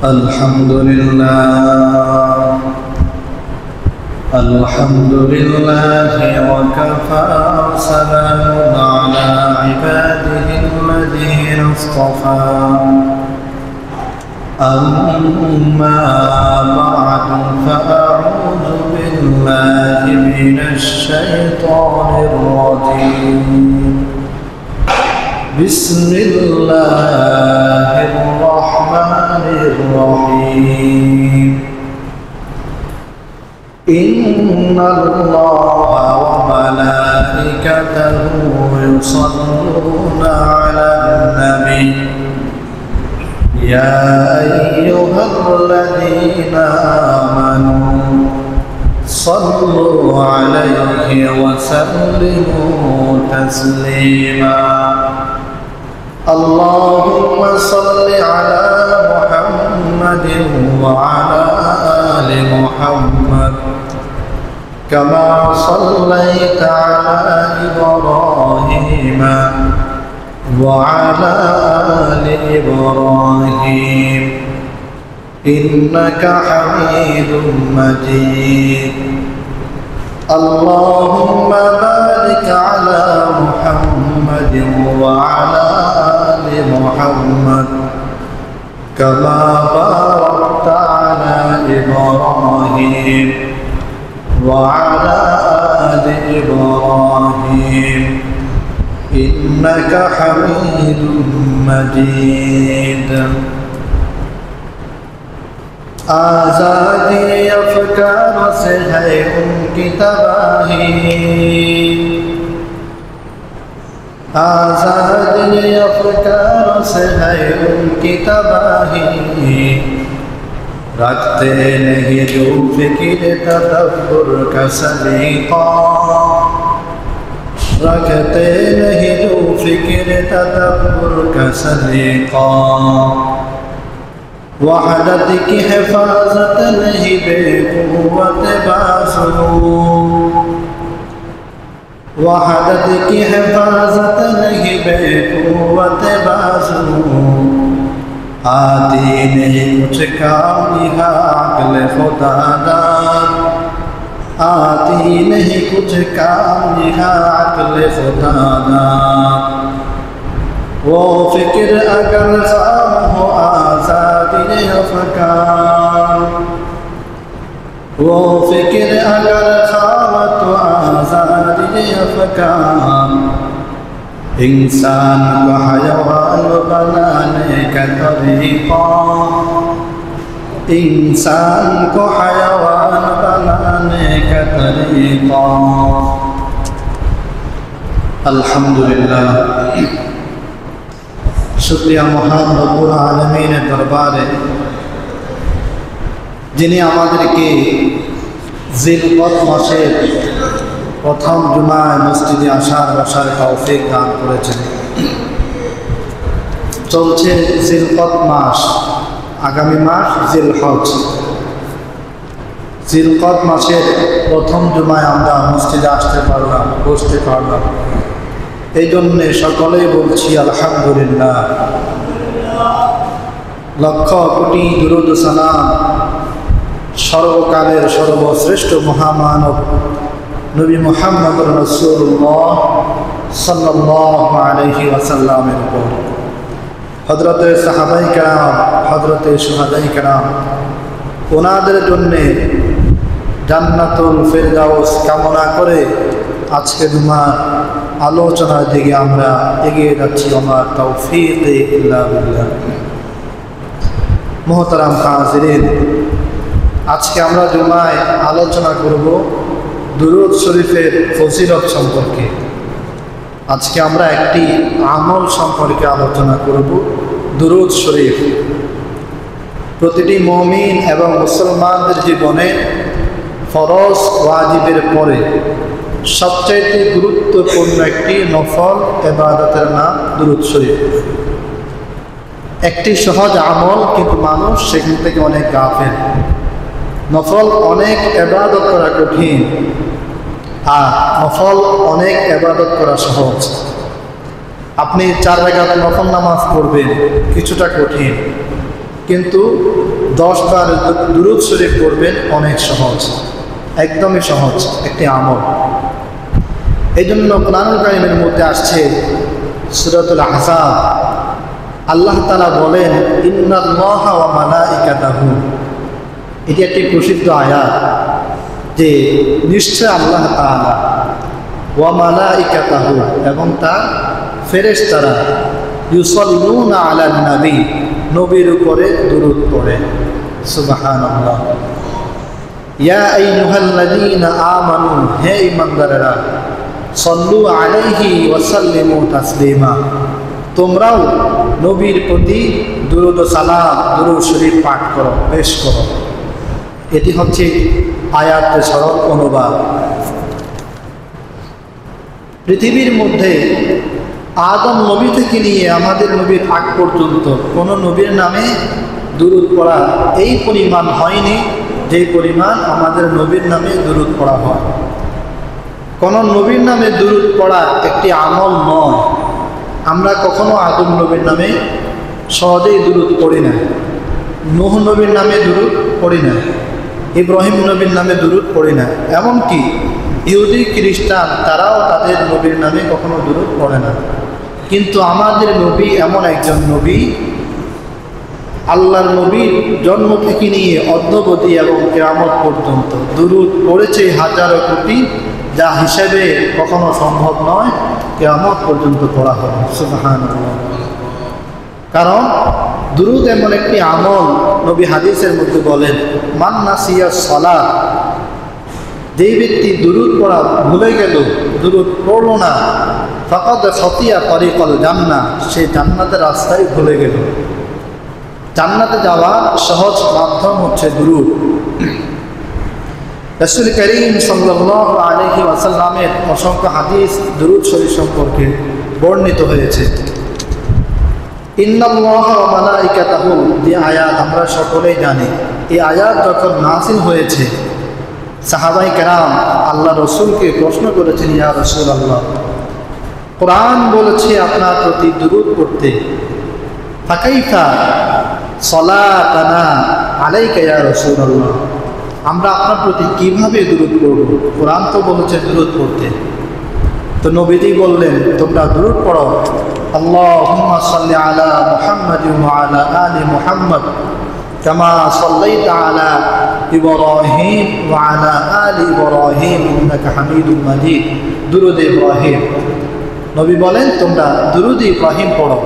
الحمد لله الحمد لله وكفى وسلام على عباده الذين اصطفى أما بعد فأعوذ بالله من الشيطان الرجيم بسم الله الرحمن الرحيم إن الله وملائكته يصلون على النبي يا أيها الذين آمنوا صلوا عليه وسلموا تسليما اللهم صل على محمد وعلى آل محمد كما صليت على إبراهيم وعلى آل إبراهيم إنك حميد مجيد اللهم بارك على محمد وعلى آل محمد كما باركت على إبراهيم وعلى آل إبراهيم إنك حميد مجيد आज़ादी अफ़कार से है उनकी तबाही आज़ादी अफ़कार से है उनकी तबाही रखते नहीं जो फ़िक्र तदब्बुर का सलीक़ा रखते नहीं जो फ़िक्र तदब्बुर का सलीक़ा वहदत की हिफाजत नहीं बेक़ुव्वत बाज़ू वहदत की हिफाजत नहीं बेक़ुव्वत बाज़ू आती नहीं कुछ काम यह अक़्ल खुदादार आती नहीं कुछ काम यह अक़्ल खुदादार वो फ़िक्र अगर ख़ाम हो आज़ादी अफ़कार वो फ़िक्र अगर ख़ाम तो आज़ादी अफ़कार इंसान को हयवान बनाने का तरीक़ा इंसान को हयवान बनाने का तरीक़ा अल्हम्दुलिल्लाह शुक्रिया महान रब्बुल आलमीনের দরবারে যিনি আমাদেরকে জিলকদ মাসের প্রথম জুমায় মসজিদে আসার বসার তৌফিক দান করেছেন। চলছে জিলকদ মাস, আগামী মাস জিলহজ। জিলকদ মাসের প্রথম জুমায় আমরা মসজিদে আসতে পারলাম, বসতে পারলাম, এই জন্যে সকলেই বলছি আলহামদুলিল্লাহ। লক্ষ কোটি দুরূদ সালাম সর্বকালের সর্বশ্রেষ্ঠ মহামানব নবী মুহাম্মদুর রাসূলুল্লাহ সাল্লাল্লাহু আলাইহি ওয়াসাল্লামের উপর, হযরতে সাহাবায়ে কেরাম, হযরতে শুহাদায়ে কেরাম, ওনাদের জন্যে জান্নাতুল ফিরদাউস কামনা করে আজকে জুমার আলোচনার দিকে আমরা এগিয়ে যাচ্ছি। আমার তৌফিক ইল্লা বিল্লাহ। মুহতারাম হাজিরিন, আজকে আমরা জুমায় আলোচনা করব দুরূদ শরীফের ফজিলত সম্পর্কে। আজকে আমরা একটি আমল সম্পর্কে আলোচনা করব, দুরূদ শরীফ। প্রতিটি মুমিন এবং মুসলমানদের জীবনে ফরজ ওয়াজিবের পরে সবচেয়ে গুরুত্বপূর্ণ একটি নফল ইবাদতের নাম দুরূদ শরীফ। একটি সহজ আমল, কিন্তু মানুষ সেখান থেকে অনেক গাফেল। নফল অনেক ইবাদত করা কঠিন, আর নফল অনেক ইবাদত করা সহজ। আপনি 4 রাকাত নফল নামাজ পড়বেন, কিছুটা কঠিন, কিন্তু 10 বার দুরূদ শরীফ পড়বেন, অনেক সহজ, একদমই সহজ একটি আমল। এই জন্য কোরআনুল কারীমের মধ্যে আসছে সূরাতুল আহজাব, আল্লাহ তাআলা বলেন ইন্নাল্লাহা ওয়া মালাইকাতাহু, এটি একটি প্রসিদ্ধ আয়াত যে নিশ্চয় আল্লাহ তাআলা ওয়া মালাইকাতাহু এবং তার ফেরেশতারা ইউসাল্লুনা আলান নবী, নবীর উপরে দুরূদ পড়ে। সুবহানাল্লাহ। ইয়া আইয়ুহাল্লাযীনা আমানু, হে ঈমানদারেরা, সাল্লু আলাইহি ওয়া সাল্লিমু তাসলিমা, তোমরাও নবীর প্রতি দুরূদ ও সালাম, দুরূদ শরীফ পাঠ করো, পেশ করো। এটি হচ্ছে আয়াতের সরল অনুবাদ। পৃথিবীর মধ্যে আদম নবী থেকে নিয়ে আমাদের নবীর আগ পর্যন্ত কোনো নবীর নামে দুরূদ পড়া এই পরিমাণ হয়নি যেই পরিমাণ আমাদের নবীর নামে দুরূদ পড়া হয়। কোনো নবীর নামে দুরূদ পড়া একটি আমল নয়। আমরা কখনো আদম নবীর নামে সহজেই দুরূদ পড়ি না, নূহ নবীর নামে দুরূদ পড়ি না, ইব্রাহিম নবীর নামে দুরূদ পড়ি না। এমনকি ইহুদি খ্রিস্টান তারাও তাদের নবীর নামে কখনো দুরূদ পড়ে না। কিন্তু আমাদের নবী এমন একজন নবী, আল্লাহর নবীর জন্ম থেকে নিয়ে অদ্যাবধি এবং কিয়ামত পর্যন্ত দুরূদ পড়েছে হাজারো কোটি, যা হিসেবে কখনো সম্ভব নয়, কিয়ামত পর্যন্ত পড়া হবে। সুবহানাল্লাহ। কারণ দুরূদ এমন একটি আমল, নবী হাদিসের মধ্যে বলেন মান নাসিয়া সালাত, যেই ব্যক্তি দুরূদ পড়া ভুলে গেল, দুরূদ পড়ল না, ফাকাদ খাতিয়া তারিকাল জান্নাহ, সে জান্নাতের রাস্তায় ভুলে গেল। জান্নাতে যাওয়া সহজ মাধ্যম হচ্ছে দুরূদ। রাসূল করিম সাল্লাল্লাহু আলাইহি ওয়াসাল্লামের অসংখ্য হাদিস দুরূদ শরীফ সম্পর্কে বর্ণিত হয়েছে। ইন্নাল্লাহা ওয়া মালাইকাতাহু, যে আয়াত আমরা সকলেই জানি। এই আয়াত যখন নাযিল হয়েছে, সাহাবায়ে কেরাম আল্লাহ রসুলকে প্রশ্ন করেছেন, ইয়া রাসূলুল্লাহ, কোরআন বলেছে আপনার প্রতি দুরূদ পড়তে, ফাকাইফা সালাতানা আলাইকা ইয়া রাসূলুল্লাহ, আমরা আপনার প্রতি কিভাবে দুরূদ পড়ব? কোরআন তো বলেছে দুরূদ পড়তে। তো নবীজি বললেন, তোমরা দুরূদ পড়ো, আল্লাহুম্মা সাল্লি আলা মুহাম্মাদিন ওয়া আলা আলি মুহাম্মাদ কামা সাল্লাইতা আলা ইব্রাহিম ওয়া আলা আলি ইব্রাহিম ইন্নাকা হামিদুম মাজিদ। দুরূদ ইব্রাহিম, নবী বলেন তোমরা দুরূদ ইব্রাহিম পড়ো।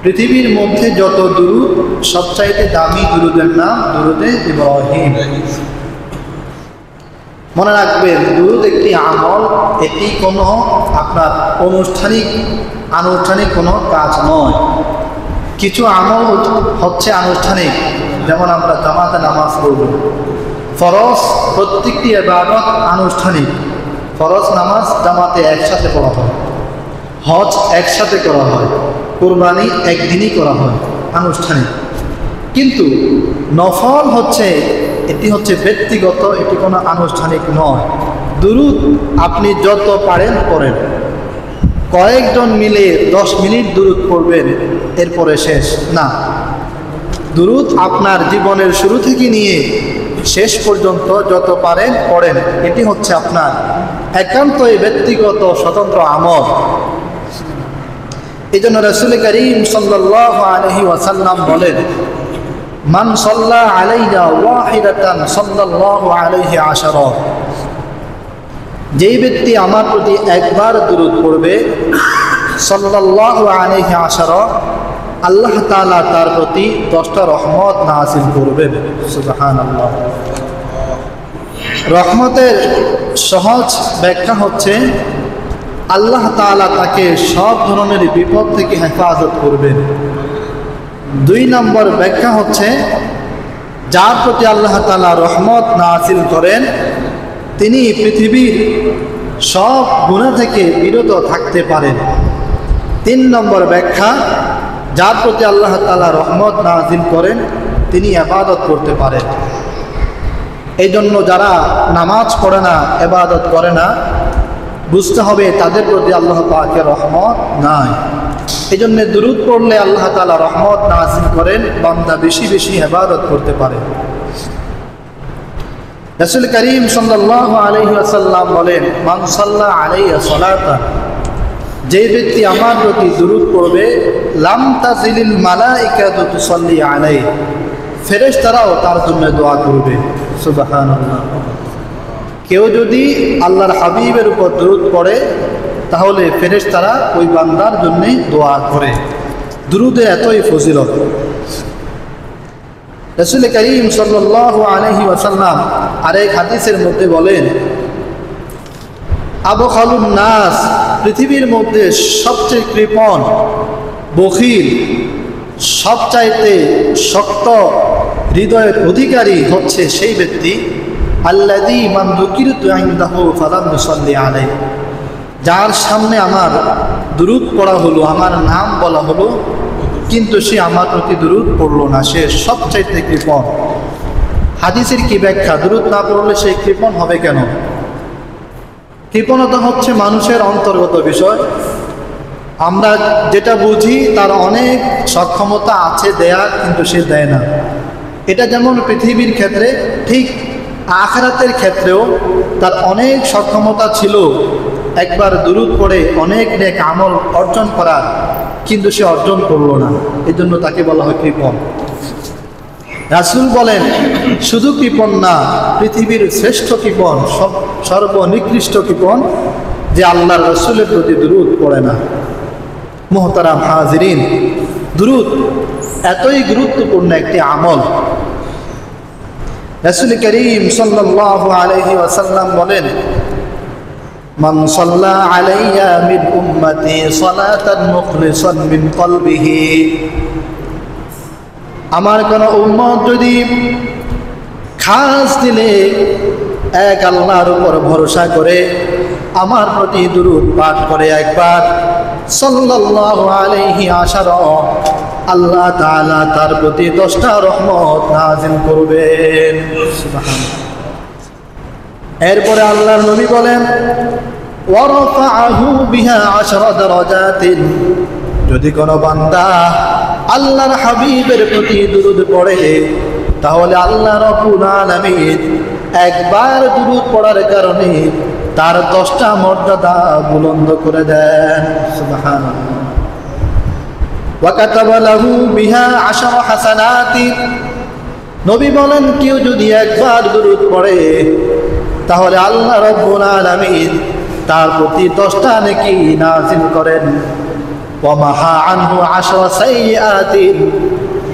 পৃথিবীর মধ্যে যত দুরূদ, সবচাইতে দামি দুরূদের নাম দুরূদে ইব্রাহিম। মনে রাখবেন, দুরূদ একটি আমল, এটি কোনো আপনার আনুষ্ঠানিক কোনো কাজ নয়। কিছু আমল হচ্ছে আনুষ্ঠানিক, যেমন আমরা জামাতে নামাজ পড়ব। ফরজ প্রত্যেকটি ইবাদত আনুষ্ঠানিক। ফরজ নামাজ জামাতে একসাথে পড়া হয়, হজ একসাথে করা হয়, কুরবানি একদিনই করা হয়, আনুষ্ঠানিক। কিন্তু নফল হচ্ছে, এটি হচ্ছে ব্যক্তিগত, এটি কোনো আনুষ্ঠানিক নয়। দুরূদ আপনি যত পারেন পড়েন, কয়েকজন মিলে 10 মিনিট দুরূদ পড়বেন, এরপরে শেষ না। দুরূদ আপনার জীবনের শুরু থেকে নিয়ে শেষ পর্যন্ত যত পারেন পড়েন, এটি হচ্ছে আপনার একান্তই ব্যক্তিগত স্বতন্ত্র আমল। এই জন্য রাসূল করিম সাল্লাল্লাহু আলাইহি ওয়াসাল্লাম বলেন, মান সাল্লা আলাইয়া ওয়াহিদাতান সাল্লাল্লাহু আলাইহি আশারা, যেই ব্যক্তি আমার প্রতি একবার দুরূদ পড়বে, সাল্লাল্লাহু আলাইহি আশারা, আল্লাহ তাআলা তার প্রতি 10টা রহমত নাযিল করবেন। সুবহানাল্লাহ। রহমতের সহজ ব্যাখ্যা হচ্ছে আল্লাহ তাআলা তাকে সব ধরনের বিপদ থেকে হেফাজত করবেন। 2 নম্বর ব্যাখ্যা হচ্ছে যার প্রতি আল্লাহ তাআলা রহমত নাযিল করেন, তিনি পৃথিবীর সব গুনাহ থেকে বিরত থাকতে পারেন। 3 নম্বর ব্যাখ্যা, যার প্রতি আল্লাহ তাআলা রহমত নাযিল করেন, তিনি ইবাদত করতে পারেন। এই জন্য যারা নামাজ পড়ে না, ইবাদত করে না, বুঝতে হবে তাদের প্রতি আল্লাহ পাকের রহমত নাই। এই জন্য দুরূদ পড়লে আল্লাহ তাআলা রহমত নাযিল করেন, বান্দা বেশি বেশি ইবাদত করতে পারে। রাসূল করিম সাল্লাল্লাহু আলাইহি ওয়াসাল্লাম বলেন, মান সাল্লা আলাইয়া সালাতান, যে ব্যক্তি আমার প্রতি দুরূদ পড়বে, লাম তাজিলিল মালাইকাতু তুসাল্লি আলাইহি, ফেরেশতারাও তার জন্য দোয়া করবে। সুবহানাল্লাহ। কেউ যদি আল্লাহর হাবিবের উপর দুরূদ পড়ে তাহলে ফেরেশতারা ওই বান্দার জন্য দোয়া করে। দুরূদের এতই ফজিলত। রাসূল করিম সাল্লাল্লাহু আলাইহি ওয়াসাল্লাম আরেক হাদিসের মধ্যে বলেন, আবখালুন নাস, পৃথিবীর মধ্যে সবচেয়ে কৃপণ, বখিল, সবচাইতে শক্ত হৃদয়ের অধিকারী হচ্ছে সেই ব্যক্তি, আল্লাযী মান যুকিরতু ইনদাহু ফালাম ইউসাল্লি আলাইহি, যার সামনে আমার দুরূদ পড়া হলো, আমার নাম বলা হলো, কিন্তু সে আমার প্রতি দুরূদ পড়লো না, সে সবচাইতে কৃপণ। হাদিসের কি ব্যাখ্যা? দুরূদ না পড়লে সে কৃপণ হবে কেন? কৃপণতা হচ্ছে মানুষের অন্তর্গত বিষয়। আমরা যেটা বুঝি তার অনেক সক্ষমতা আছে দেয়া, কিন্তু সে দেয় না। এটা যেমন পৃথিবীর ক্ষেত্রে, ঠিক আখিরাতের ক্ষেত্রেও তার অনেক সক্ষমতা ছিল একবার দুরূদ পড়ে অনেক নেক আমল অর্জন করার, কিন্তু সে অর্জন করলো না, এই জন্য তাকে বলা হয় কৃপণ। রাসূল বলেন, শুধু কৃপণ না, পৃথিবীর শ্রেষ্ঠ কৃপণ, সর্বনিকৃষ্ট কৃপণ, যে আল্লাহর রাসূলের প্রতি দুরূদ পড়ে না। মুহতারাম হাজিরিন, দুরূদ এতই গুরুত্বপূর্ণ একটি আমল। রাসূল করিম সাল্লাল্লাহু আলাইহি ওয়াসাল্লাম বলেন, মান সাল্লা আলাইয়া মিন উম্মতি সালাতান মুখলিসান মিন কলবিহি, আমার কোন উম্মত যদি খাস দিলে এক আল্লাহর উপর ভরসা করে আমার প্রতি দুরূদ পাঠ করে একবার, সাল্লাল্লাহু আলাইহি আশারা, আল্লাহ তাআলা তার প্রতি 10টা রহমত নাযিল করবেন। সুবহানাল্লাহ। এরপরে আল্লাহর নবী বলেন, ওয়ারাফাআহু বিহা 10 দারাজাতিন, যদি কোনো বান্দা আল্লাহর হাবিবের প্রতি দুরূদ পড়ে তাহলে আল্লাহ রাব্বুল আলামিন একবার দুরূদ পড়ার কারণে তার 10টা মর্যাদা বুলন্দ করে দেন। সুবহানাল্লাহ। ওয়া কাতাবা লাহু বিহা 10 হাসানাতিন, নবী বলেন কেউ যদি একবার দুরূদ পড়ে তাহলে আল্লাহ রাব্বুল আলামিন তার প্রতি 10টা নেকি নাযিল করেন। ওয়া মাহা আনহু 10 সাইয়্যাতিন,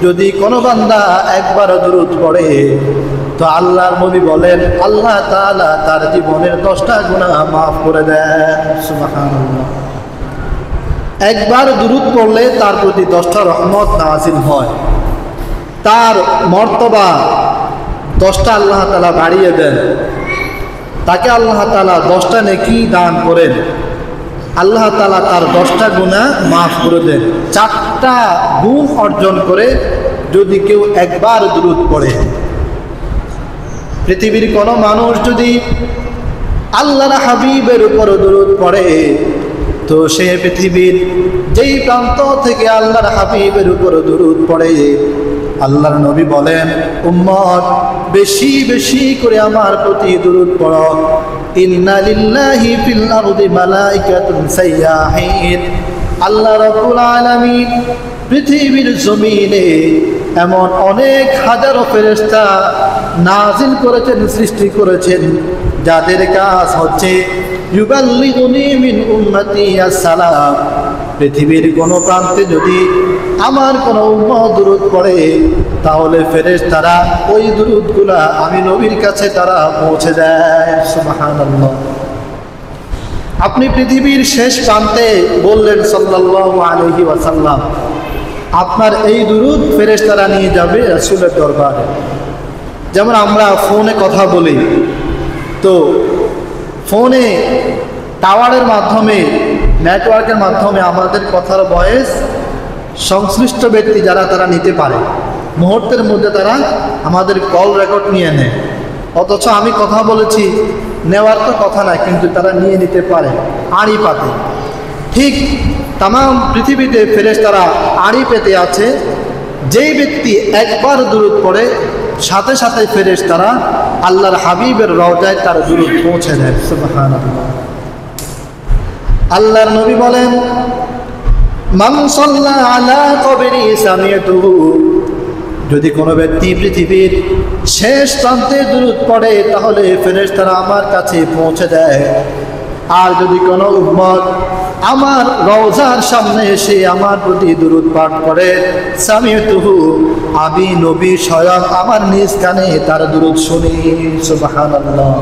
যদি কোনো বান্দা একবার দুরূদ পড়ে তো আল্লাহর নবী বলেন আল্লাহ তাআলা তার জীবনের 10টা গুনাহ মাফ করে দেন। সুবহানাল্লাহ। একবার দুরূদ পড়লে তার প্রতি 10টা রহমত নাযিল হয়, তার মর্তবা 10টা আল্লাহ তাআলা বাড়িয়ে দেন, তাকে আল্লাহ তাআলা 10টা নেকি দান করেন, আল্লাহ তাআলা তার 10টা গুনাহ মাফ করে দেন। 4টা গুণ অর্জন করে যদি কেউ একবার দুরূদ পড়ে। পৃথিবীর কোনো মানুষ যদি আল্লাহর হাবিবের উপর দুরূদ পড়ে তো সে পৃথিবীর যেই প্রান্ত থেকে আল্লাহর হাবিবের উপর দুরূদ পড়ে, আল্লাহর নবী বলেন, উম্মত বেশি বেশি করে আমার প্রতি দুরূদ পড়ো। ইন্না লিল্লাহি ফিল আরদি মালাইকাতুন সাইয়াহিন, আল্লাহ রাব্বুল আলামিন পৃথিবীর জমিনে এমন অনেক হাজারো ফেরেশতা নাজিল করেছেন, সৃষ্টি করেছেন, যাদের কাজ হচ্ছে ইউবাল্লিগুনি মিন উম্মতি আসসালাম। পৃথিবীর কোনো প্রান্তে যদি আমার কোনো উম্মত দুরূদ পড়ে তাহলে ফেরেশতারা ওই দুরূদগুলা আমি নবীর কাছে তারা পৌঁছে দেয়। সুবহানাল্লাহ। আপনি পৃথিবীর শেষ প্রান্তে বললেন সাল্লাল্লাহু আলাইহি ওয়াসাল্লাম, আপনার এই দুরূদ ফেরেশতারা নিয়ে যাবে রাসূলের দরবারে। যেমন আমরা ফোনে কথা বলি, তো ফোনে টাওয়ারের মাধ্যমে, নেটওয়ার্কের মাধ্যমে আমাদের কথার ভয়েস সংশ্লিষ্ট ব্যক্তি যারা তারা নিতে পারে, মুহূর্তের মধ্যে তারা আমাদের কল রেকর্ড নিয়ে নেয়। অথচ আমি কথা বলেছি, নেওয়ার তো কথা না, কিন্তু তারা নিয়ে নিতে পারে আড়ি পাতে। ঠিক তাম পৃথিবীতে ফেরেশতারা আড়ি পেতে আছে। যেই ব্যক্তি একবার দুরূদ পড়ে সাথে সাথে ফেরেশতারা আল্লাহর হাবিবের রওজায় তার দুরূদ পৌঁছে দেয়। সুবহানাল্লাহ। আল্লাহর নবী বলেন, মান সাল্লা আলা কবরি সামিতুহু, যদি কোনো ব্যক্তি পৃথিবীর শেষ প্রান্তে দুরূদ পড়ে তাহলে ফেরেশতারা আমার কাছে পৌঁছে দেয়। আর যদি কোনো উম্মত আমার রওজার সামনে এসে আমার প্রতি দুরূদ পাঠ করে, সামিতুহু, আমি নবী স্বয়ং আমার নিজ কানে তার দুরূদ শুনি। সুবহানাল্লাহ।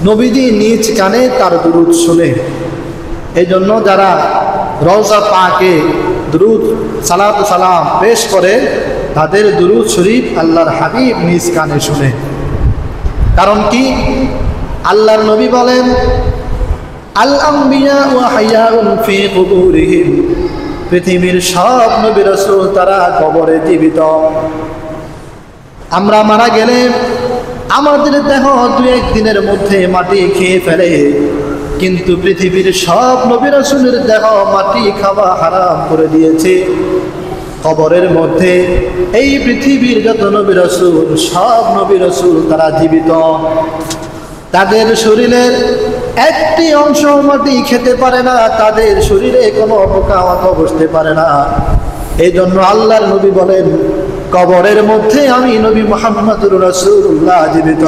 নবীজি নিজ কানে তার দুরূদ শুনে। এই জন্য যারা রওজা পাকে দুরূদ সালাত সালাম পেশ করে তাদের দুরূদ শরীফ আল্লাহর হাবিব নিজ কানে শুনে। কারণ কি? আল্লাহর নবী বলেন, আল আম্বিয়া ওয়া হায়াউন ফি কুবুরিহিম, পৃথিবীর সব নবী রাসূল তারা কবরে জীবিত। আমরা মারা গেলে আমাদের দেহ দু এক দিনের মধ্যে মাটি খেয়ে ফেলে, কিন্তু পৃথিবীর সব নবী রাসূলের দেহ মাটি খাওয়া হারাম করে দিয়েছে। কবরের মধ্যে এই পৃথিবীর যত নবী রাসূল, সব নবী রাসূল তারা জীবিত। তাদের শরীরের একটি অংশ মাটি খেতে পারে না, তাদের শরীরে কোনো পোকামাকড় বসতে পারে না। এই জন্য আল্লাহর নবী বলেন, কবরের মধ্যে আমি নবী মুহাম্মদুর রাসূলুল্লাহ জীবিত।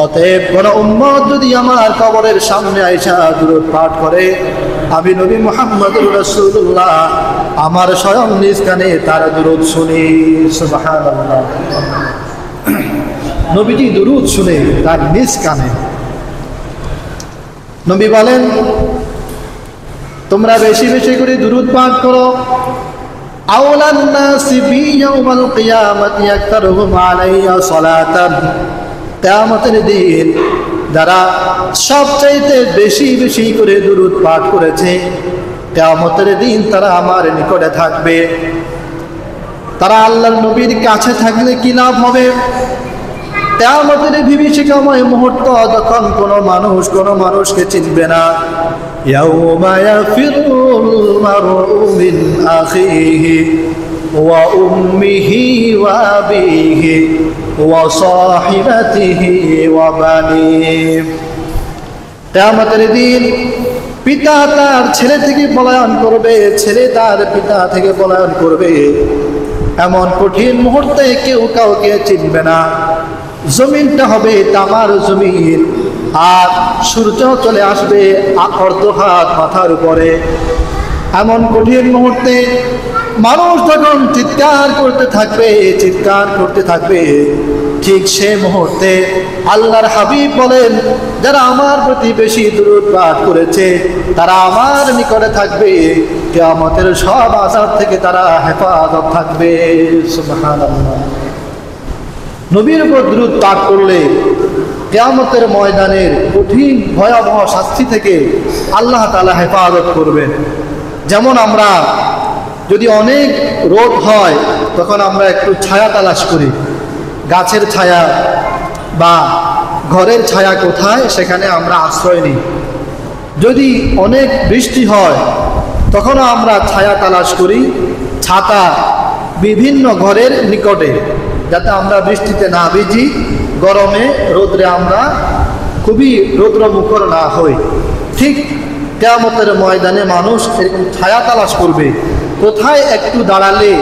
অতএব কোন উম্মত যদি আমার কবরের সামনে আইসা দুরূদ পাঠ করে, আমি নবী মুহাম্মদুর রাসূলুল্লাহ আমার স্বয়ং নিজ কানে তার দুরূদ শুনি। সুবহানাল্লাহ। নবীজি দুরূদ শুনে তার নিজ কানে। নবী বলেন, তোমরা বেশি বেশি করে দুরূদ পাঠ করো। আওলান নাসি বি ইয়াউমাল কিয়ামাতি আকতারুহুম আলাইয়া সালাতান, কিয়ামতের দিন যারা সবচাইতে বেশি বেশি করে দুরূদ পাঠ করেছে, কিয়ামতের দিন তারা আমার নিকটে থাকবে। তারা আল্লাহর নবীর কাছে থাকলে কি লাভ হবে? কিয়ামতের বিভীষিকাময় মুহূর্ত, যখন কোনো মানুষকে চিনবে না। ইয়াউমা ইয়াফিরুল মারউ মিন আখিহি ওয়া উম্মিহি ওয়া আবিহি ওয়া সাহিবাতিহি ওয়া বানিহি। কিয়ামতের দিন পিতা তার ছেলে থেকে পলায়ন করবে, ছেলে তার পিতা থেকে পলায়ন করবে। এমন কঠিন মুহূর্তে কেউ কাউকে চিনবে না। জমিনটা হবে তামার জমিন, আর সূর্য চলে আসবে অর্ধ হাত মাথার উপরে। এমন কঠিন মুহূর্তে মানুষ যখন চিৎকার করতে থাকবে, ঠিক সে মুহূর্তে আল্লাহর হাবিব বলেন, যারা আমার প্রতি বেশি দুরূদ পাঠ করেছে তারা আমার নিকটে থাকবে। কিয়ামতের সব আযাব থেকে তারা হেফাজত থাকবে। সুবহানাল্লাহ। নবীর উপর দুরূদ পাঠ করলে কিয়ামতের ময়দানের কঠিন ভয়াবহ শাস্তি থেকে আল্লাহ তাআলা হেফাজত করবেন। যেমন আমরা যদি অনেক রোদ হয় তখন আমরা একটু ছায়া তালাশ করি, গাছের ছায়া বা ঘরের ছায়া কোথায় সেখানে আমরা আশ্রয় নিই। যদি অনেক বৃষ্টি হয় তখনও আমরা ছায়া তালাশ করি, ছাতা বিভিন্ন ঘরের নিকটে, যাতে আমরা বৃষ্টিতে না ভিজি, গরমে রোদ্রে আমরা খুবই রৌদ্রমুখর না হই। ঠিক কিয়ামতের ময়দানে মানুষ এরকম ছায়া তালাশ করবে, কোথায় একটু দাঁড়ালে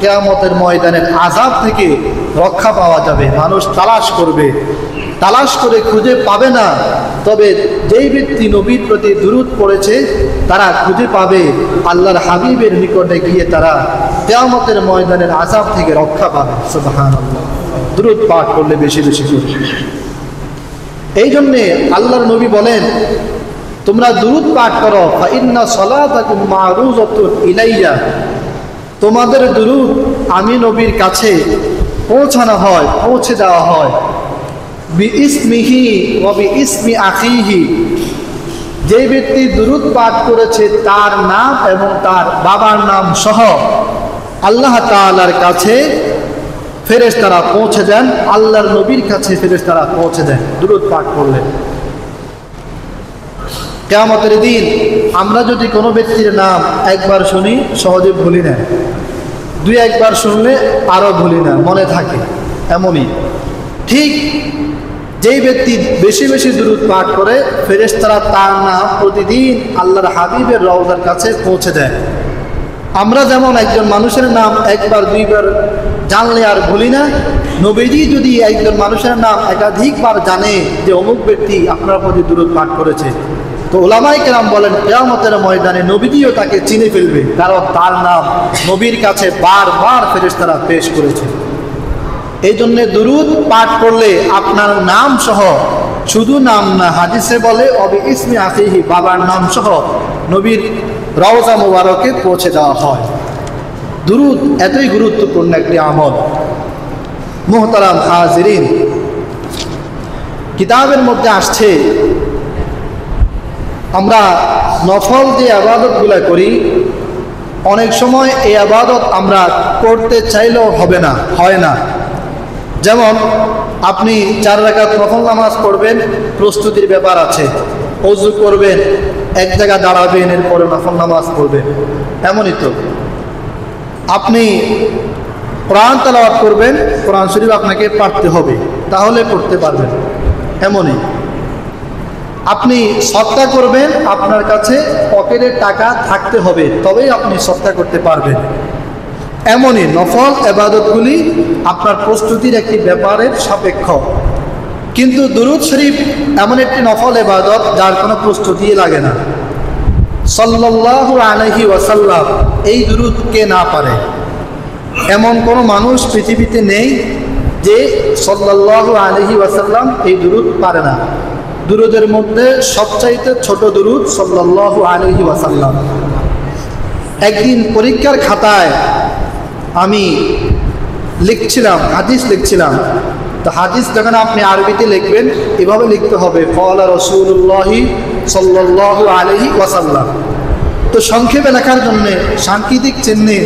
কিয়ামতের ময়দানের আযাব থেকে রক্ষা পাওয়া যাবে। মানুষ তালাশ করে খুঁজে পাবে না। তবে যেই ব্যক্তি নবীর প্রতি দুরূদ পড়েছে তারা খুঁজে পাবে, আল্লাহর হাবিবের নিকটে গিয়ে তারা কিয়ামতের ময়দানের আযাব থেকে রক্ষা পাবে। সুবহানাল্লাহ। দুরূদ পাঠ করলে বেশি বেশি করে। এই জন্যে আল্লাহর নবী বলেন, তোমরা দুরূদ পাঠ করো। ফাইন্না সালাতাকুম মা'রুজাতুন ইলাইয়া, তোমাদের দুরূদ আমি নবীর কাছে পৌঁছে দেওয়া হয়। বিইসমিহি ওয়া বিইসমি আখিহি, যে ব্যক্তি দুরূদ পাঠ করেছে তার নাম এবং তার বাবার নাম সহ আল্লাহ তাআলার কাছে ফেরেশতারা পৌঁছে দেন। আল্লাহর নবীর কাছে ফেরেশতারা পৌঁছে দেন দুরূদ পাঠ করলে। কিয়ামতের দিন আমরা যদি কোনো ব্যক্তির নাম একবার শুনি সহজে ভুলি না, দুই একবার শুনলে আরও ভুলি না, মনে থাকে। এমনই ঠিক যেই ব্যক্তি বেশি বেশি দুরূদ পাঠ করে, ফেরেশতারা তার নাম প্রতিদিন আল্লাহর হাবিবের রওজার কাছে পৌঁছে দেয়। আমরা যেমন একজন মানুষের নাম একবার দুইবার জানলে আর ভুলি না, নবীজি যদি একজন মানুষের নাম একাধিকবার জানে যে অমুক ব্যক্তি আপনার প্রতি দুরূদ পাঠ করেছে, তো উলামায়ে কেরাম বলেন কিয়ামতের ময়দানে নবীজিও তাকে চিনে ফেলবে, কারণ তার নাম নবীর কাছে বারবার ফেরেশতারা পেশ করেছে। এই জন্যে দুরূদ পাঠ করলে আপনার নাম সহ, শুধু নাম না, হাদিসে বলে অবি ইসমি আখিহি, বাবার নাম সহ নবীর রওজা মুবারকে পৌঁছে দেওয়া হয়। দুরূদ এতই গুরুত্বপূর্ণ একটি আমল। মুহতারাম হাজিরিন, কিতাবের মধ্যে আসছে আমরা নফল যে ইবাদতগুলো করি, অনেক সময় এই ইবাদত আমরা করতে চাইলেও হয় না। যেমন আপনি 4 রাকাত নফল নামাজ পড়বেন, প্রস্তুতির ব্যাপার আছে, ওযু করবেন, এক জায়গায় দাঁড়াবেন, এরপরে নফল নামাজ পড়বেন। এমনই তো আপনি কোরআন তেলাওয়াত করবেন, কোরআন শরীফ আপনাকে পড়তে হবে, তাহলে পড়তে পারবেন। এমনই আপনি সদকা করবেন, আপনার কাছে পকেটে টাকা থাকতে হবে, তবেই আপনি সদকা করতে পারবেন। এমনই নফল ইবাদতগুলি আপনার প্রস্তুতির একটি ব্যাপারের সাপেক্ষ। কিন্তু দুরূদ শরীফ এমন একটি নফল ইবাদত যার কোনো প্রস্তুতি লাগে না। সাল্লাল্লাহু আলাইহি ওয়াসাল্লাম এই দুরূদ কে না পারে, এমন কোনো মানুষ পৃথিবীতে নেই যে সাল্লাল্লাহু আলাইহি ওয়াসাল্লাম এই দুরূদ পারে না। দুরূদের মধ্যে সবচাইতে ছোট দুরূদ সাল্লাল্লাহু আলাইহি ওয়াসাল্লাম। একদিন পরীক্ষার খাতায় আমি লিখছিলাম, হাদিস লিখছিলাম। তো হাদিস যখন আপনি আরবিতে লিখবেন, এভাবে লিখতে হবে ক্বালা রাসূলুল্লাহি সাল্লাল্লাহু আলাইহি ওয়াসাল্লাম। তো সংক্ষেপে লেখার জন্য সাংকেতিক চিহ্নে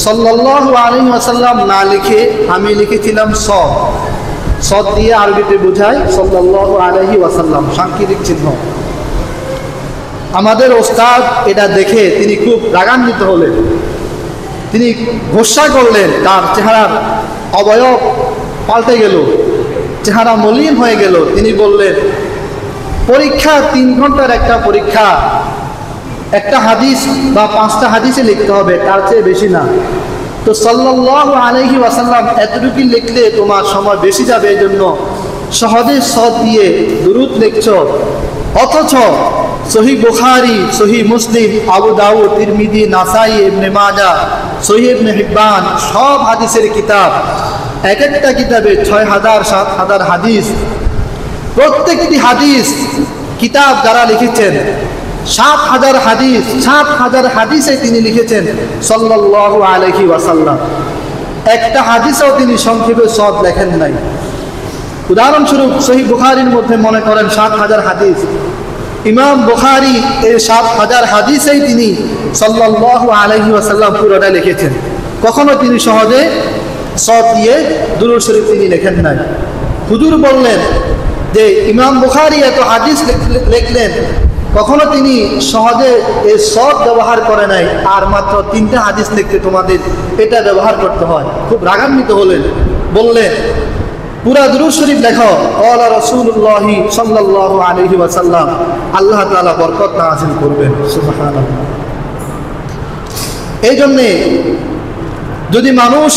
সাল্লাল্লাহু আলাইহি ওয়াসাল্লাম না লিখে আমি লিখেছিলাম সদ দিয়ে আরবিতে বোঝায় সাল্লাল্লাহু আলাইহি ওয়াসাল্লাম, সাংকেতিক চিহ্ন। আমাদের ওস্তাদ এটা দেখে তিনি খুব রাগান্বিত হলেন, তিনি ঘোষণা করলেন, তার চেহারার অবয়ব পাল্টে গেল, চেহারা মলিন হয়ে গেল। তিনি বললেন, পরীক্ষা 3 ঘন্টার একটা পরীক্ষা, একটা হাদিস বা 5টা হাদিসে লিখতে হবে, তার চেয়ে বেশি না। তো সাল্লাল্লাহু আলাইহি ওয়াসাল্লাম এতটুকু লিখলে তোমার সময় বেশি যাবে, এই জন্য সহজে সদ দিয়ে দুরূদ লিখছ। অথচ সহিহ বুখারী, সহিহ মুসলিম, আবু দাউদ, তিরমিজি, নাসাই, ইবনে মাজাহ, সহিহ ইবনে হিব্বান, সব হাদিসের কিতাব, এক একটা কিতাবে 6000 7000 হাদিস। প্রত্যেকটি হাদিস কিতাব যারা লিখেছেন 7000 হাদিস, 7000 হাদিসে তিনি লিখেছেন সাল্লাল্লাহু আলাইহি ওয়াসাল্লাম। একটা হাদিসেও তিনি সংক্ষেপে সদ লেখেন নাই। উদাহরণস্বরূপ সহিহ বুখারীর মধ্যে মনে করেন 7000 হাদিস, ইমাম বুখারী এই 7000 হাদিসেই তিনি সাল্লাল্লাহু আলাইহি ওয়াসাল্লাম পুরোটা লিখেছেন। কখনো তিনি সহজে সদ দিয়ে দুরূদ শরীফ তিনি লেখেন নাই। হুজুর বললেন যে ইমাম বুখারী এত হাদিস লিখলেন, কখনো তিনি সহজে এই সদ ব্যবহার করে নাই, আর মাত্র 3টা হাদিস লিখতে তোমাদের এটা ব্যবহার করতে হয়। খুব রাগান্বিত হলেন, বললেন পুরা দুরূদ শরীফ লেখো, ক্বালা রাসূলুল্লাহি সাল্লাল্লাহু আলাইহি ওয়াসাল্লাম, আল্লাহ তাআলা বরকত নাযিল করবেন। সুবহানাল্লাহ। এই জন্যে যদি মানুষ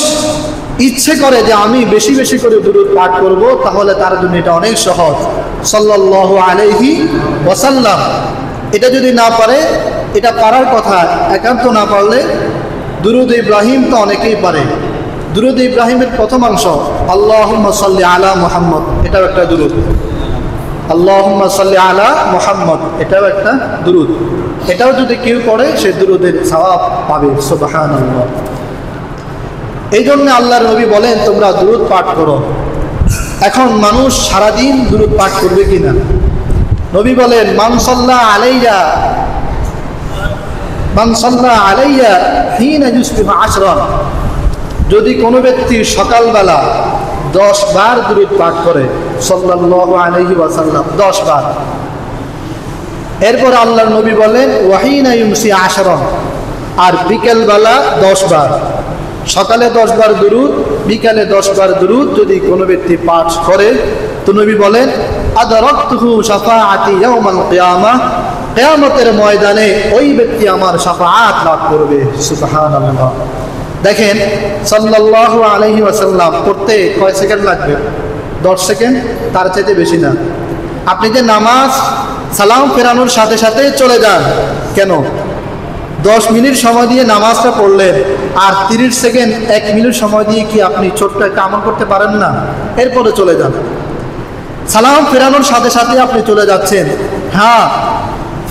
ইচ্ছে করে যে আমি বেশি বেশি করে দুরূদ পাঠ করব, তাহলে তার জন্য এটা অনেক সহজ, সাল্লাল্লাহু আলাইহি ওয়াসাল্লাম। এটা যদি না পারে, এটা পারার কথা, একান্ত না পারলে দুরূদ ইব্রাহিম তো অনেকেই পারে। দুরূদ ইব্রাহিমের প্রথমাংশ আল্লাহুম্মা সাল্লি আলা মুহাম্মদ, এটাও একটা দুরূদ। আল্লাহুম্মা সাল্লি আলা মুহাম্মদ, এটাও একটা দুরূদ। এটাও যদি কেউ পড়ে সে দুরূদের সওয়াব পাবে। সুবহানাল্লাহ। এই জন্য আল্লাহর নবী বলেন তোমরা দুরূদ পাঠ করো। এখন মানুষ সারাদিন দুরূদ পাঠ করবে কিনা? নবী বলেন মান সাল্লা আলাইয়া হিনা ইউসবিহু আশরান, যদি কোনো ব্যক্তি সকালবেলা 10 বার দুরূদ পাঠ করে সাল্লাল্লাহু আলাইহি ওয়াসাল্লাম, 10 বার, এরপর আল্লাহর নবী বলেন ওয়াহিনা ইউমসি আশরন, আর বিকেলবেলা 10 বার, সকালে 10 বার দুরুদ, বিকালে 10 বার দুরুদ যদি কোনো ব্যক্তি পাঠ করে, তো নবী বলেন আদরাকতুহু শাফাআতি ইয়াউমাল কিয়ামাহ, কিয়ামতের ময়দানে ওই ব্যক্তি আমার শাফাআত লাভ করবে। সুবহানাল্লাহ। দেখেন সাল্লাল্লাহু আলাইহি ওয়াসাল্লাম করতে কয় সেকেন্ড লাগবে? 10 সেকেন্ড, তার চাইতে বেশি না। আপনি যে নামাজ সালাম ফেরানোর সাথে সাথে চলে যান, কেন? 10 মিনিট সময় দিয়ে নামাজটা পড়লেন, আর 30 সেকেন্ড 1 মিনিট সময় দিয়ে কি আপনি ছোট্ট একটা আমল করতে পারেন না? এরপরে চলে যান। সালাম ফেরানোর সাথে সাথে আপনি চলে যাচ্ছেন। হ্যাঁ,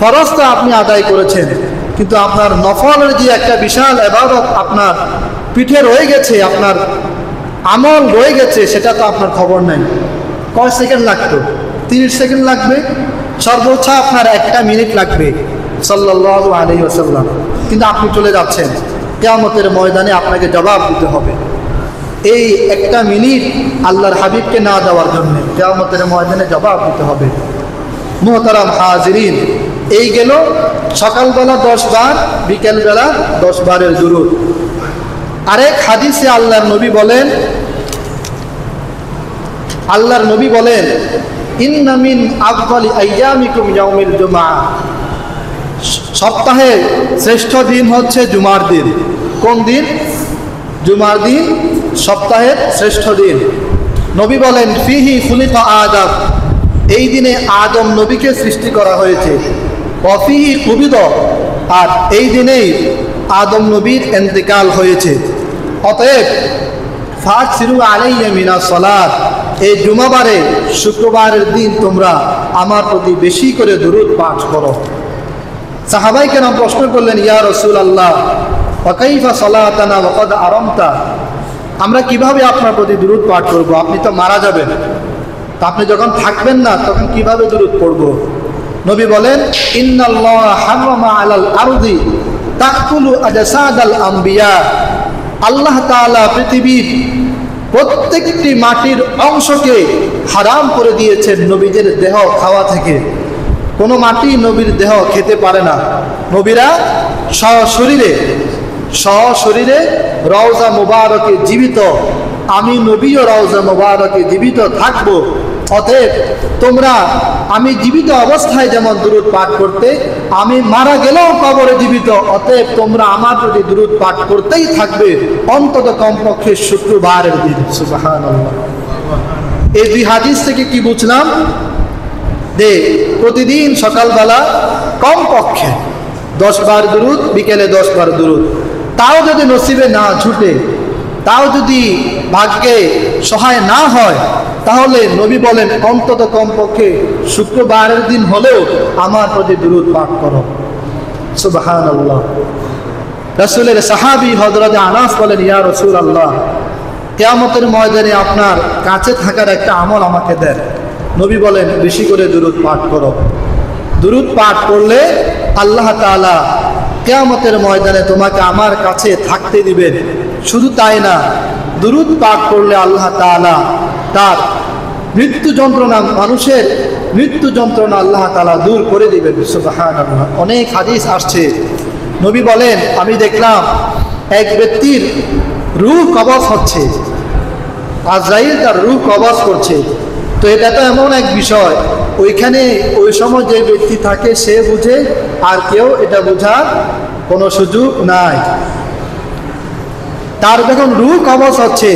ফরজটা আপনি আদায় করেছেন, কিন্তু আপনার নফলের যে একটা বিশাল ইবাদত আপনার পিঠে রয়ে গেছে, আপনার আমল রয়ে গেছে, সেটা তো আপনার খবর নাই। কয় সেকেন্ড লাগতো? 30 সেকেন্ড লাগবে, সর্বোচ্চ আপনার 1 মিনিট লাগবে। সাল্লাল্লাহু আলাইহি ওয়াসাল্লাম। কিন্তু আপনি চলে যাচ্ছেন, কিয়ামতের ময়দানে আপনাকে জবাব দিতে হবে এই 1 মিনিট আল্লাহর হাবিবকে না দেওয়ার জন্য। কিয়ামতের ময়দানে জবাব দিতে হবে। মুহতারাম হাজিরিন, এই গেল সকালবেলা 10 বার, বিকেলবেলা 10 বারের দুরূদ। আরেক হাদিসে আল্লাহর নবী বলেন ইন্না মিন আফদালি আইয়ামিকুম ইয়াউমুল জুমআহ, সপ্তাহের শ্রেষ্ঠ দিন হচ্ছে জুমার দিন। কোন দিন? জুমার দিন সপ্তাহের শ্রেষ্ঠ দিন। নবী বলেন ফিহি খুলিকা আদম, এই দিনে আদম নবীকে সৃষ্টি করা হয়েছে। ওয়াফিহি কুবিদ, আর এই দিনেই আদম নবীর ইন্তেকাল হয়েছে। অতএব ফাকসিরু আলাইয়া মিনাস সালাত, এই জুমাবারে শুক্রবারের দিন তোমরা আমার প্রতি বেশি করে দুরূদ পাঠ করো। সাহাবায়ে কেরাম প্রশ্ন করলেন ইয়া রাসূলুল্লাহ ওয়া কাইফা সালাতানা ওয়া ক্বাদ আরামতা, আমরা কিভাবে আপনার প্রতি দুরূদ পাঠ করব? আপনি তো মারা যাবেন, তা আপনি যখন থাকবেন না তখন কিভাবে দুরূদ পড়ব? নবী বলেন ইন্নাল্লাহ হারামা আলাল আরদি তাকুলু আজসাদাল আম্বিয়া, আল্লাহ তাআলা পৃথিবীর প্রত্যেকটি মাটির অংশকে হারাম করে দিয়েছেন নবীদের দেহ খাওয়া থেকে। কোনো মাটি নবীর দেহ খেতে পারে না। নবীরা সশরীরে রওজা মুবারকে জীবিত, আমি নবীও রওজা মুবারকে জীবিত থাকব। অতএব তোমরা আমি জীবিত অবস্থায় যেমন দুরূদ পাঠ করতে, আমি মারা গেলেও কবরে জীবিত, অতএব তোমরা আমার প্রতি দুরূদ পাঠ করতেই থাকবে, অন্তত কমপক্ষে শুক্রবারের দিন। সুবহানাল্লাহ। এই 2 হাদিস থেকে কি বুঝলাম? যে প্রতিদিন সকালবেলা কমপক্ষে 10 বার দুরূদ, বিকেলে 10 বার দুরূদ। তাও যদি নসিবে না ছুটে, তাও যদি ভাগ্যে সহায় না হয়, তাহলে নবী বলেন অন্তত কমপক্ষে শুক্রবারের দিন হলেও আমার প্রতি দুরূদ পাঠ করো। সুবহানাল্লাহ। রাসূলের সাহাবী হযরত আনাস বলেন ইয়া রাসূলুল্লাহ, কিয়ামতের ময়দানে আপনার কাছে থাকার একটা আমল আমাকে দেন। নবী বলেন বেশি করে দুরূদ পাঠ করো। দুরূদ পাঠ করলে আল্লাহ তাআলা কিয়ামতের ময়দানে তোমাকে আমার কাছে থাকতে দিবেন। শুধু তাই না, দুরূদ পাঠ করলে আল্লাহ তাআলা তার মৃত্যু যন্ত্রণা, মানুষের মৃত্যু যন্ত্রণা আল্লাহ তাআলা দূর করে দিবেন। সুবহানাল্লাহ। অনেক হাদিস আসছে, নবী বলেন আমি দেখলাম এক ব্যক্তির রূহ কবজ হচ্ছে, আজরাইল তার রূহ কবজ করছে। তো এটা তো এমন এক বিষয়, ওইখানে ওই সময় যে ব্যক্তি থাকে সে বুঝে, আর কেউ এটা বোঝার কোনো সুযোগ নাই। তার যখন রূহ কবজ হচ্ছে,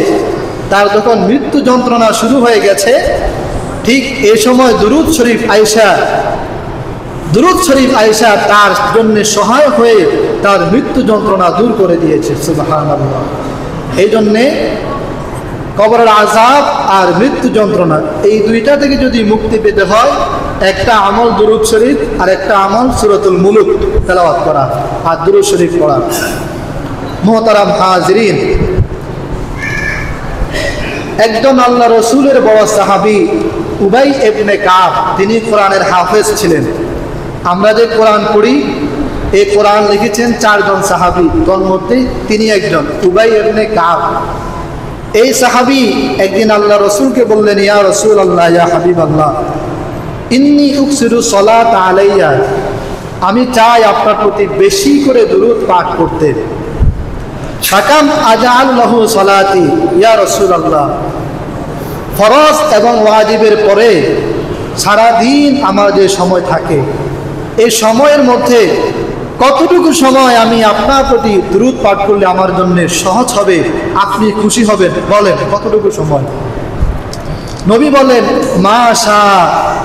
তার যখন মৃত্যু যন্ত্রণা শুরু হয়ে গেছে, ঠিক এই সময় দুরূদ শরীফ আয়েশা তার জন্য সহায় হয়ে তার মৃত্যু যন্ত্রণা দূর করে দিয়েছে। সুবহানাল্লাহ। এই জন্যে কবরের আযাব আর মৃত্যু যন্ত্রণা, এই 2টা থেকে যদি মুক্তি পেতে হয়, একটা আমল দুরূদ শরীফ আর একটা আমল সূরাতুল মুলক তেলাওয়াত করা আর দুরূদ শরীফ পড়া। মুহতারাম হাজিরিন, একজন আল্লাহ রসুলের বড় সাহাবী উবাই ইবনে কাব, তিনি কোরআনের হাফেজ ছিলেন। আমরা যে কোরআন পড়ি, এই কোরআন লিখেছেন 4 জন সাহাবী, তার মধ্যে তিনি একজন, উবাই ইবনে কাব। এই সাহাবী একদিন আল্লাহ রসুলকে বললেন ইয়া রাসূলুল্লাহ, ইয়া হাবিবাল্লাহ, ইন্নী উকসিরু সলাত আলাইয়া, আমি চাই আপনার প্রতি বেশি করে দুরূদ পাঠ করতে। ফাকাম আজআল লাহু সলাতি ইয়া রাসূলুল্লাহ, ফরজ এবং ওয়াজিবের পরে সারাদিন আমার যে সময় থাকে, এই সময়ের মধ্যে কতটুকু সময় আমি আপনার প্রতি দুরূদ পাঠ করলে আমার জন্য সহজ হবে, আপনি খুশি হবেন, বলেন কতটুকু সময়? নবী বলেন, মাশা,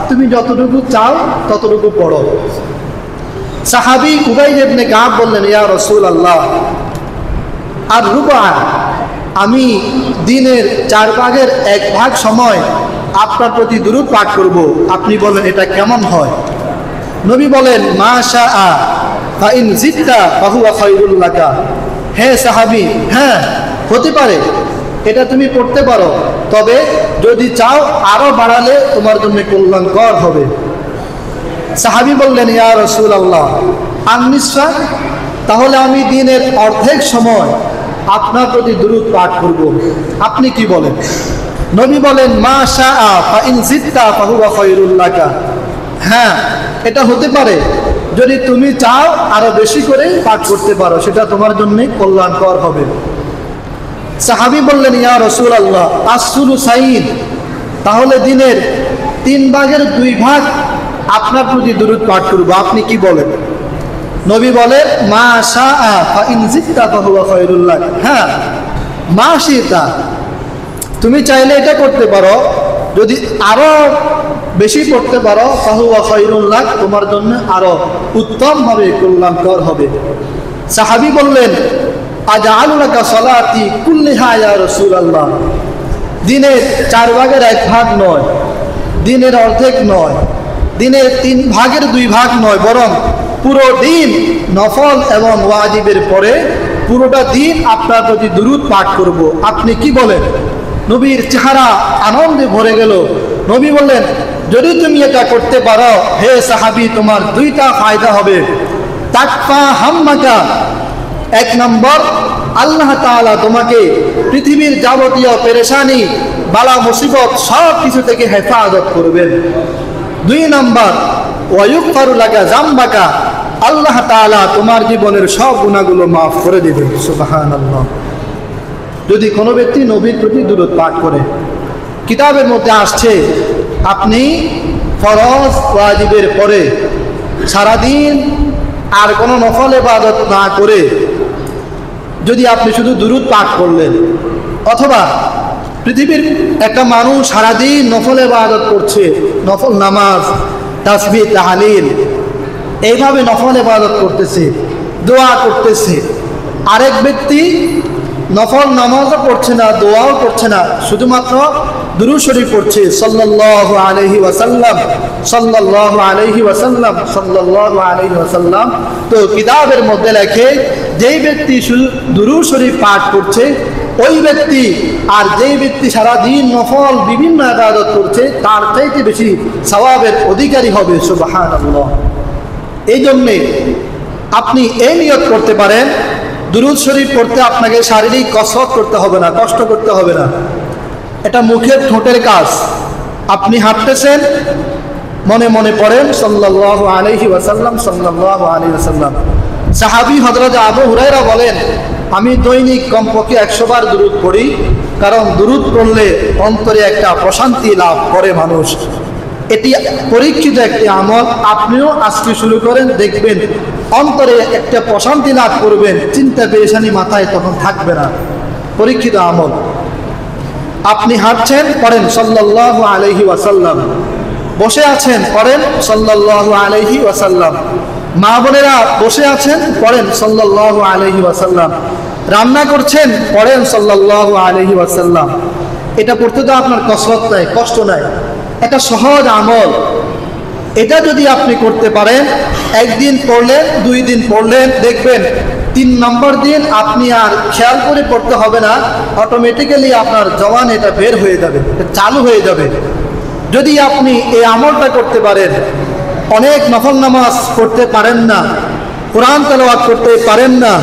তুমি যতটুকু চাও ততটুকু পড়ো। সাহাবী উবাই ইবনে কাব বললেন, ইয়া রাসূলুল্লাহ, আর রুবা, আমি দিনের 4/1 সময় আপনার প্রতি দুরূদ পাঠ করব। আপনি বলেন এটা কেমন হয়? নবী বলেন, মাশা ফা ইন জিদতা ফাহুয়া খায়রুল লাকা। হ্যাঁ সাহাবী, হ্যাঁ হতে পারে, এটা তুমি পড়তে পারো, তবে যদি চাও আরো বাড়ালে তোমার জন্য কল্যাণকর হবে। সাহাবী বললেন, ইয়া রাসূলুল্লাহ, আন-নিসফা, তাহলে আমি দিনের অর্ধেক সময় আপনার প্রতি দুরূদ পাঠ করব। আপনি কি বলেন? নবী বলেন, মাশা ফা ইন জিদতা ফাহুয়া খায়রুল লাকা। হ্যাঁ, এটা হতে পারে, যদি তুমি চাও আরো বেশি করে পাঠ করতে পারো, সেটা তোমার জন্য কল্যাণকর হবে। সাহাবী বললেন, ইয়া রাসূলুল্লাহ, আস-সুলুসাইন, তাহলে দিনের 3/2 আপনার প্রতি দুরূদ পাঠ করব। আপনি কি বলেন? নবী বলেন, মা শাআ ফা ইন জিদতা ফাহুয়া খায়রুল লাক। হ্যাঁ, মা শিতা, তুমি চাইলে এটা করতে পারো, যদি আরো বেশি পড়তে পারো, ফাহুয়া খায়রুল লাক, তোমার জন্য আরো উত্তম হবে, কল্যাণকর হবে। সাহাবী বললেন, আজআলু লাকা সলাতি কুল্লিহা ইয়া রাসূলুল্লাহ, দিনের 4/1 নয়, দিনের অর্ধেক নয়, দিনের 3/2 নয়, বরং পুরো দিন নফল এবং ওয়াজিবের পরে পুরোটা দিন আপনার প্রতি দুরূদ পাঠ করব। আপনি কি বলেন? নবীর চেহারা আনন্দে ভরে গেল। নবী বললেন, যদি তুমি এটা করতে পারো হে সাহাবী, তোমার 2টা ফায়দা হবে। তাকফা হাম্মাকা, 1 নম্বর, আল্লাহ তাআলা তোমাকে পৃথিবীর যাবতীয় পেরেশানি, বালা মুসিবত সব কিছু থেকে হেফাজত করবেন। 2 নম্বর, ওয়ায়ুগফারু লাকা যামবাকা, আল্লাহ তাআলা তোমার জীবনের সব গুনাহগুলো মাফ করে দেবেন। সুবহানাল্লাহ। যদি কোনো ব্যক্তি নবীর প্রতি দুরূদ পাঠ করে, কিতাবের মধ্যে আসছে, আপনি ফরজ ওয়াজিবের পরে সারাদিন আর কোনো নফল ইবাদত না করে যদি আপনি শুধু দুরূদ পাঠ করলেন, অথবা পৃথিবীর একটা মানুষ সারাদিন নফল ইবাদত করছে, নফল নামাজ, তাসবিহ, তাহলিল, এইভাবে নফল ইবাদত করতেছে, দোয়া করতেছে, আরেক ব্যক্তি নফল নামাজও পড়ছে না, দোয়াও করছে না, শুধুমাত্র দুরূদ শরীফ পড়ছে, সাল্লাল্লাহু আলাইহি ওয়াসাল্লাম, সাল্লাল্লাহু আলাইহি ওয়াসাল্লাম, সাল্লাল্লাহু আলাইহি ওয়াসাল্লাম। তো কিতাবের মধ্যে লেখে, যেই ব্যক্তি শুধু দুরূদ শরীফ পাঠ করছে ওই ব্যক্তি, আর যেই ব্যক্তি সারাদিন নফল বিভিন্ন ইবাদত করছে, তার চাইতে বেশি সওয়াবের অধিকারী হবে। সুবহানাল্লাহ। এই জন্যে আপনি এই নিয়ত করতে পারেন, দুরূদ শরীফ পড়তে আপনাকে শারীরিক কসরত করতে হবে না, কষ্ট করতে হবে না, এটা মুখের ঠোঁটের কাজ। আপনি হাঁটতেছেন, মনে মনে পড়েন সাল্লাল্লাহু আলাইহি ওয়াসাল্লাম, সাল্লাল্লাহু আলাইহি ওয়াসাল্লাম। সাহাবী হযরত আবু হুরায়রা বলেন, আমি দৈনিক কমপক্ষে 100 বার দুরূদ পড়ি, কারণ দুরূদ পড়লে অন্তরে একটা প্রশান্তি লাভ করে মানুষ। এটি পরীক্ষিত একটি আমল। আপনিও আজকে শুরু করেন, দেখবেন অন্তরে একটা প্রশান্তি লাভ করবেন, চিন্তা পেরেশানি মাথায় তখন থাকবে না। পরীক্ষিত আমল। আপনি হাঁটছেন, পড়েন সাল্লাল্লাহু আলাইহি ওয়াসাল্লাম। বসে আছেন, পড়েন সাল্লাল্লাহু আলাইহি ওয়াসাল্লাম। মা বোনেরা বসে আছেন, পড়েন সাল্লাল্লাহু আলাইহি ওয়াসাল্লাম। রান্না করছেন, পড়েন সাল্লাল্লাহু আলাইহি ওয়াসাল্লাম। এটা পড়তে তো আপনার কসরত নাই, কষ্ট নাই, এটা সহজ আমল। এটা যদি আপনি করতে পারেন, 1 দিন পড়লেন, 2 দিন পড়লেন, দেখবেন 3 নম্বর দিন আপনি আর খেয়াল করে পড়তে হবে না, অটোমেটিক্যালি আপনার জবান এটা বের হয়ে যাবে, এটা চালু হয়ে যাবে। যদি আপনি এই আমলটা করতে পারেন, অনেক নফল নামাজ পড়তে পারেন না, কোরআন তেলাওয়াত করতে পারেন না,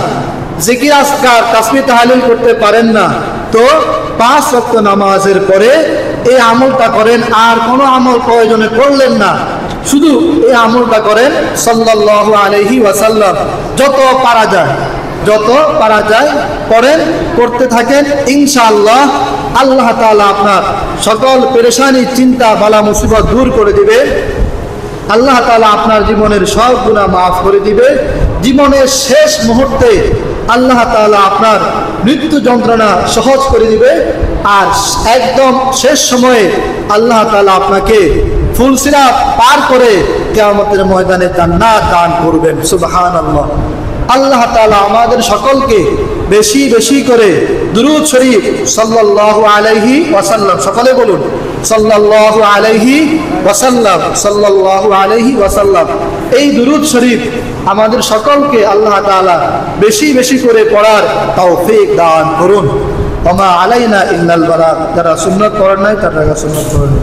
জিকির আজকার, তাসবিহ তাহলিল করতে পারেন না, তো 5 ওয়াক্ত নামাজের পরে এই আমলটা করেন, আর কোনো আমল প্রয়োজনে করলেন না, শুধু এই আমলটা করেন সাল্লাল্লাহু আলাইহি ওয়াসাল্লাম। যত পারা যায় করেন, করতে থাকেন, ইনশাআল্লাহ আল্লাহ তাআলা আপনার সকল পেরেশানি, চিন্তা, বালা, মুসিবত দূর করে দিবে। আল্লাহ তাআলা আপনার জীবনের সব গুনাহ মাফ করে দিবে। জীবনের শেষ মুহূর্তে আল্লাহ তাআলা আপনার মৃত্যু যন্ত্রণা সহজ করে দিবে। আর একদম শেষ সময়ে আল্লাহ তাআলা আপনাকে ফুলসিরাত পার করে কিয়ামতের ময়দানে জান্নাত দান করবেন। সুবহানাল্লাহ। আল্লাহ তাআলা আমাদের সকলকে বেশি বেশি করে দুরূদ শরীফ সাল্লাল্লাহু আলাইহি ওয়াসাল্লাম, সকলে বলুন সাল্লাল্লাহু আলাইহি ওয়াসাল্লাম, সাল্লাল্লাহু আলাইহি ওয়াসাল্লাম, এই দুরূদ শরীফ আমাদের সকলকে আল্লাহ তাআলা বেশি বেশি করে পড়ার তৌফিক দান করুন। ওমা আলাইনা ইল্লাল বালাগ। যারা সুন্নাত পড়েন নাই তারা সুন্নাত পড়েন।